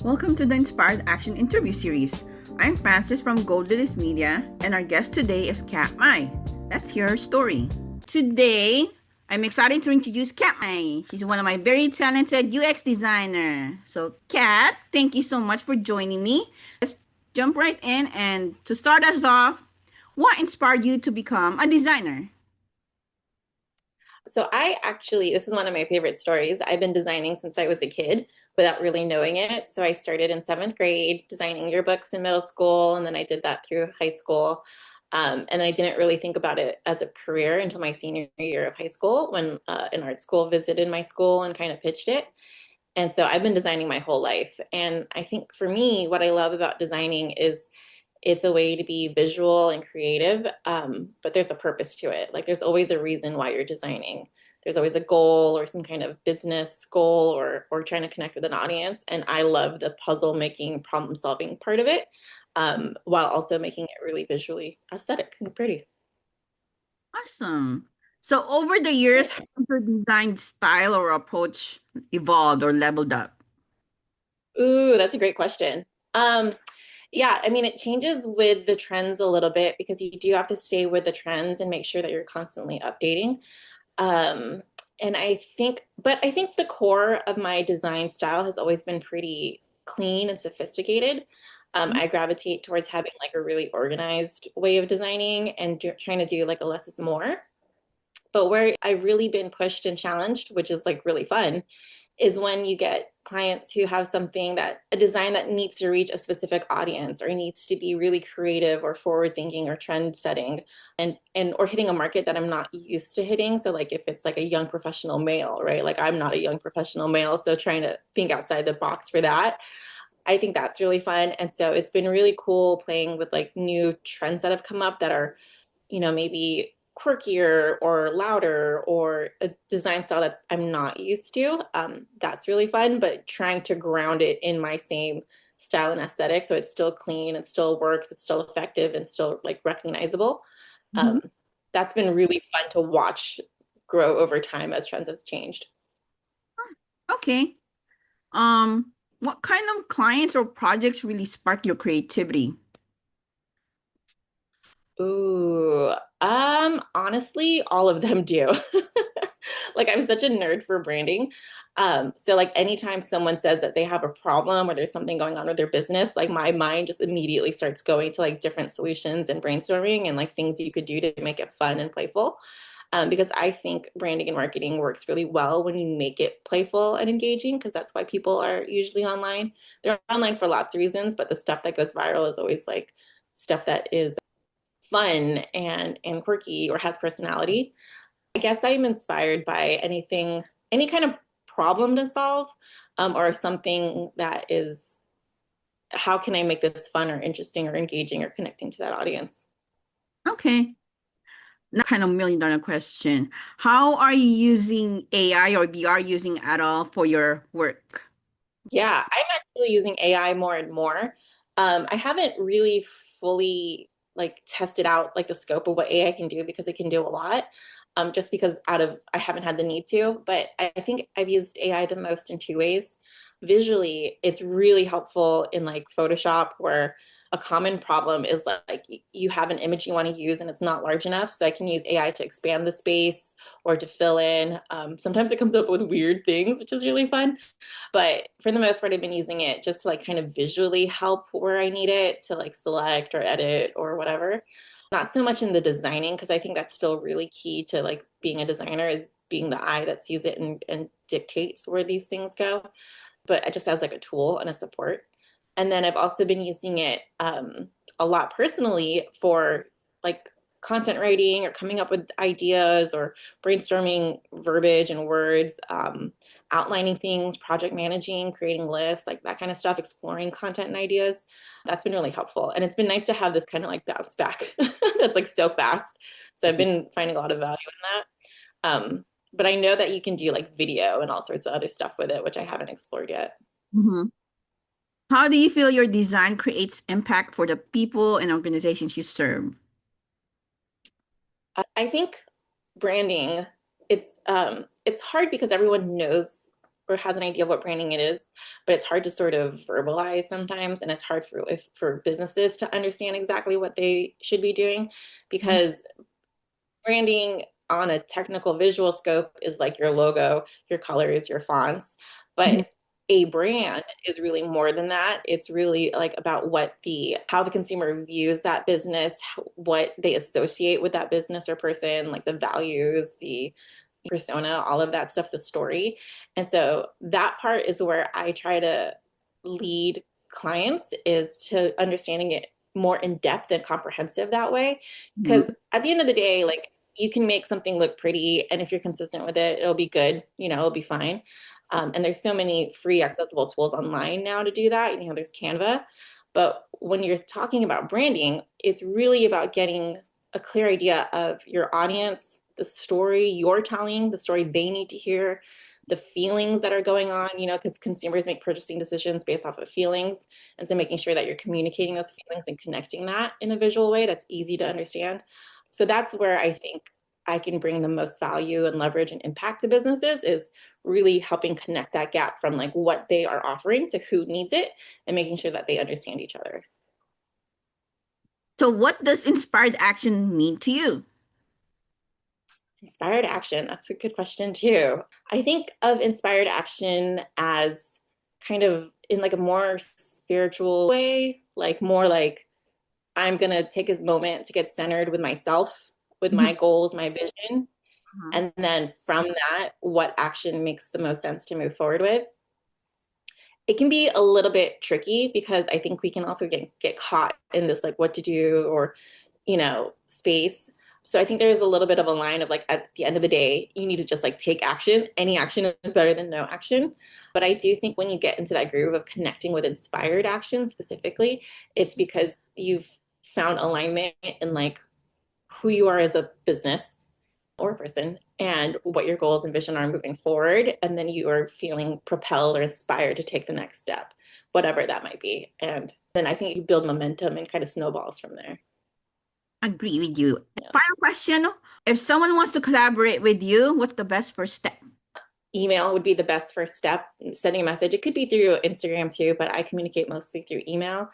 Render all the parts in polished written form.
Welcome to the Inspired Action Interview Series. I'm Francis from Goldlilys Media, and our guest today is Kat Mai. Let's hear her story. Today, I'm excited to introduce Kat Mai. She's one of my very talented UX designer. So, Kat, thank you so much for joining me. Let's jump right in, and to start us off, what inspired you to become a designer? So this is one of my favorite stories. I've been designing since I was a kid without really knowing it. So I started in seventh grade designing yearbooks in middle school, and then I did that through high school. And I didn't really think about it as a career until my senior year of high school when an art school visited my school and kind of pitched it. And so I've been designing my whole life. And I think for me, what I love about designing is it's a way to be visual and creative, but there's a purpose to it. Like there's always a reason why you're designing. There's always a goal or some kind of business goal or trying to connect with an audience. And I love the puzzle making, problem solving part of it, while also making it really visually aesthetic and pretty. Awesome. So, over the years, how has your design style or approach evolved or leveled up? Ooh, that's a great question. Um, yeah, I mean, it changes with the trends a little bit because you do have to stay with the trends and make sure that you're constantly updating. Um, and I think the core of my design style has always been pretty clean and sophisticated. I gravitate towards having like a really organized way of designing and trying to do like a less is more. But where I've really been pushed and challenged, which is like really fun, is when you get clients who have a design that needs to reach a specific audience or needs to be really creative or forward thinking or trend setting and or hitting a market that I'm not used to hitting. So like if it's like a young professional male, right? Like I'm not a young professional male, so trying to think outside the box for that. I think that's really fun. And so it's been really cool playing with like new trends that have come up that are maybe quirkier or louder or a design style that's I'm not used to. That's really fun, but trying to ground it in my same style and aesthetic so it's still clean, it still works, it's still effective, and still like recognizable. Mhm. Um, that's been really fun to watch grow over time as trends have changed. Okay. What kind of clients or projects really spark your creativity? Ooh, honestly, all of them do. Like I'm such a nerd for branding. So like anytime someone says that they have a problem or there's something going on with their business, like my mind just immediately starts going to like different solutions and brainstorming and like things you could do to make it fun and playful. Because I think branding and marketing works really well when you make it playful and engaging, because that's why people are usually online. They're online for lots of reasons, but the stuff that goes viral is always like stuff that is fun and quirky or has personality. I guess I'm inspired by any kind of problem to solve, or something that is, how can I make this fun or interesting or engaging or connecting to that audience? Okay. Now, kind of million-dollar question. How are you using AI or VR using at all for your work? Yeah, I'm actually using AI more and more. I haven't really fully like tested out like the scope of what AI can do because it can do a lot. Just because I haven't had the need to, but I think I've used AI the most in two ways. Visually, it's really helpful in like Photoshop where a common problem is like you have an image you want to use and it's not large enough. So I can use AI to expand the space or to fill in. Sometimes it comes up with weird things, which is really fun. But for the most part, I've been using it just to like kind of visually help where I need it to like select or edit or whatever. Not so much in the designing, because I think that's still really key to like being a designer is being the eye that sees it and dictates where these things go. But just as like a tool and a support. And then I've also been using it a lot personally for like content writing or coming up with ideas or brainstorming verbiage and words, outlining things, project managing, creating lists, like that kind of stuff, exploring content and ideas. That's been really helpful. And it's been nice to have this kind of like bounce back that's like so fast. So I've been finding a lot of value in that. But I know that you can do like video and all sorts of other stuff with it, which I haven't explored yet. Mhm. How do you feel your design creates impact for the people and organizations you serve? I think branding, it's hard because everyone knows or has an idea of what branding it is, but it's hard to sort of verbalize sometimes, and it's hard for businesses to understand exactly what they should be doing, Mhm. because branding on a technical visual scope is like your logo, your colors, your fonts, Mhm. but a brand is really more than that. It's really like about what the how the consumer views that business, what they associate with that business or person, like the values, the persona, all of that stuff, the story. And so that part is where I try to lead clients, is to understanding it more in depth and comprehensive that way. Because Mhm. at the end of the day, like, you can make something look pretty, and if you're consistent with it, it'll be good, it'll be fine. And there's so many free accessible tools online now to do that. There's Canva. But when you're talking about branding, it's really about getting a clear idea of your audience, the story you're telling, the story they need to hear, the feelings that are going on, because consumers make purchasing decisions based off of feelings. And so making sure that you're communicating those feelings and connecting that in a visual way that's easy to understand. So that's where I think I can bring the most value and leverage and impact to businesses, is really helping connect that gap from like what they are offering to who needs it, and making sure that they understand each other. So, what does inspired action mean to you? Inspired action, that's a good question too. I think of inspired action as kind of in like a more spiritual way, like more like I'm gonna take a moment to get centered with myself, with Mhm. my goals, my vision, Mhm. and then from that, what action makes the most sense to move forward with. It can be a little bit tricky, because I think we can also get caught in this like what to do, or space. So I think there's a little bit of a line of like, at the end of the day, you need to just like take action. Any action is better than no action. But I do think when you get into that groove of connecting with inspired action specifically, it's because you've found alignment in like who you are as a business or person, and what your goals and vision are moving forward. And then you are feeling propelled or inspired to take the next step, whatever that might be. And then I think you build momentum and kind of snowballs from there. Agree with you. Yeah. Final question. If someone wants to collaborate with you, what's the best first step? Email would be the best first step. Sending a message. It could be through Instagram too, but I communicate mostly through email.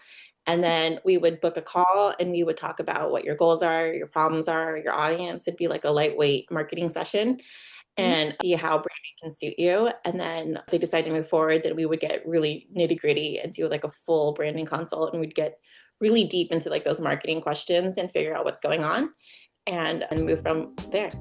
And then we would book a call, and we would talk about what your goals are, your problems are, your audience. It'd be like a lightweight marketing session, Mhm. and see how branding can suit you. And then if they decide to move forward, then we would get really nitty gritty and do like a full branding consult, and we'd get really deep into like those marketing questions and figure out what's going on, and move from there.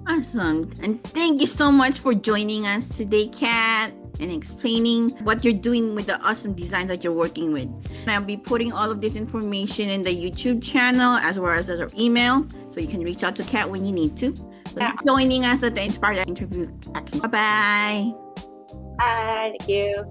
Awesome. And thank you so much for joining us today, Kat, and explaining what you're doing with the awesome designs that you're working with. And I'll be putting all of this information in the YouTube channel as well as our email, so you can reach out to Kat when you need to. So Yeah. joining us at the Inspired Interview Action. Bye-bye. Bye. Thank you.